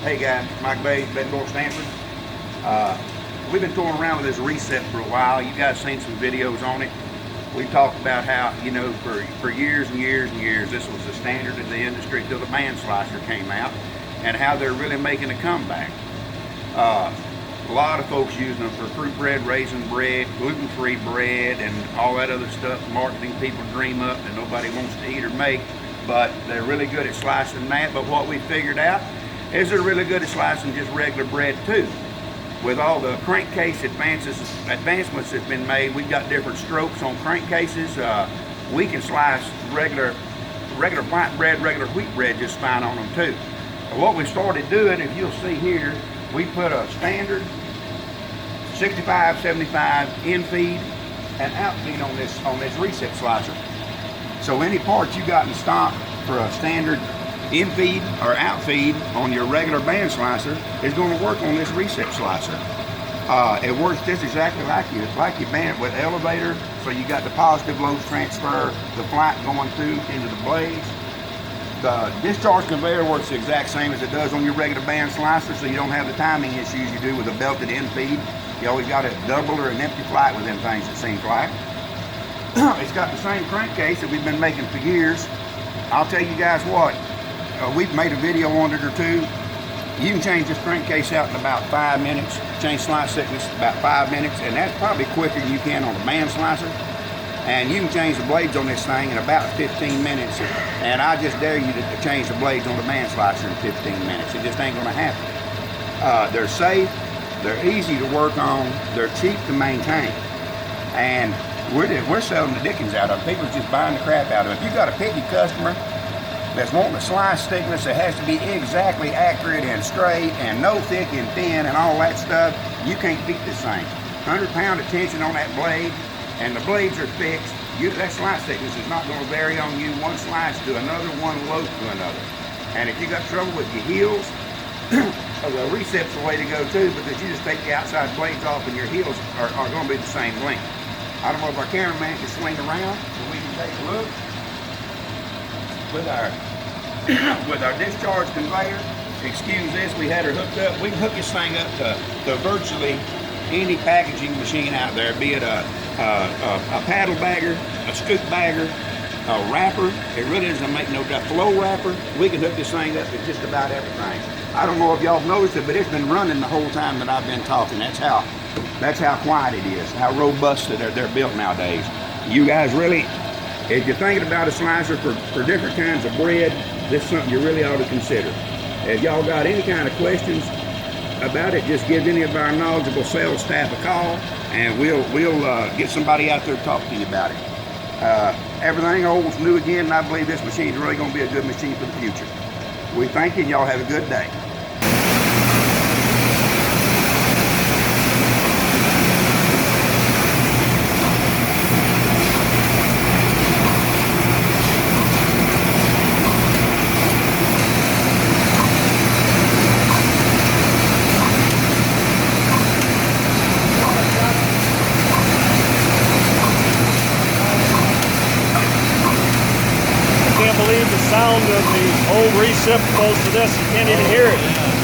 Hey guys, Mike Bay, Bettendorf, Stanford. We've been touring around with this Reciprocating for a while. You guys seen some videos on it. We talked about how, you know, for years and years and years, this was the standard in the industry till the man slicer came out, and how they're really making a comeback. A lot of folks using them for fruit bread, raisin bread, gluten-free bread, and all that other stuff marketing people dream up that nobody wants to eat or make, but they're really good at slicing that. But what we figured out is they're really good at slicing just regular bread too. With all the crankcase advancements that's been made, we've got different strokes on crankcases. We can slice regular white bread, regular wheat bread just fine on them too. And what we started doing, if you'll see here, we put a standard 65, 75 Infeed and outfeed on this Reciprocating slicer. So any parts you got in stock for a standard Infeed or outfeed on your regular band slicer is going to work on this Reciprocating slicer. It works just exactly like you band it with elevator, so you got the positive loaf transfer, the flight going through into the blades. The discharge conveyor works the exact same as it does on your regular band slicer, so you don't have the timing issues you do with a belted Infeed. You always got a double or an empty flight with them things, it seems like. It's got the same crankcase that we've been making for years. I'll tell you guys what, we've made a video on it or two. You can change this crankcase out in about 5 minutes, change slice thickness in about 5 minutes, and that's probably quicker than you can on a band slicer. And you can change the blades on this thing in about 15 minutes, and I just dare you to change the blades on the band slicer in 15 minutes. It just ain't gonna happen. They're safe, they're easy to work on, they're cheap to maintain, and we're selling the dickens out of them. People are just buying the crap out of them. If you got a picky customer that's wanting a slice thickness that has to be exactly accurate and straight and no thick and thin and all that stuff, you can't beat this thing. 100-pound of tension on that blade, and the blades are fixed. That slice thickness is not going to vary on you one slice to another, one loaf to another. And if you got trouble with your heels, the Recep's the way to go too, because you just take the outside blades off and your heels are going to be the same length. I don't know if our cameraman can swing around so we can take a look. With our discharge conveyor, excuse this, we had her hooked up. We can hook this thing up to virtually any packaging machine out there, be it a paddle bagger, a scoop bagger, a wrapper. It really doesn't make no difference. Flow wrapper, we can hook this thing up to just about everything. I don't know if y'all noticed it, but it's been running the whole time that I've been talking. That's how quiet it is, how robust they're built nowadays. You guys really, if you're thinking about a slicer for different kinds of bread, this is something you really ought to consider. If y'all got any kind of questions about it, just give any of our knowledgeable sales staff a call, and we'll get somebody out there to talk to you about it. Everything old is new again, and I believe this machine is really going to be a good machine for the future. We thank you, and y'all have a good day. Can't believe the sound of the old Reciprocating close to this. You can't even hear it.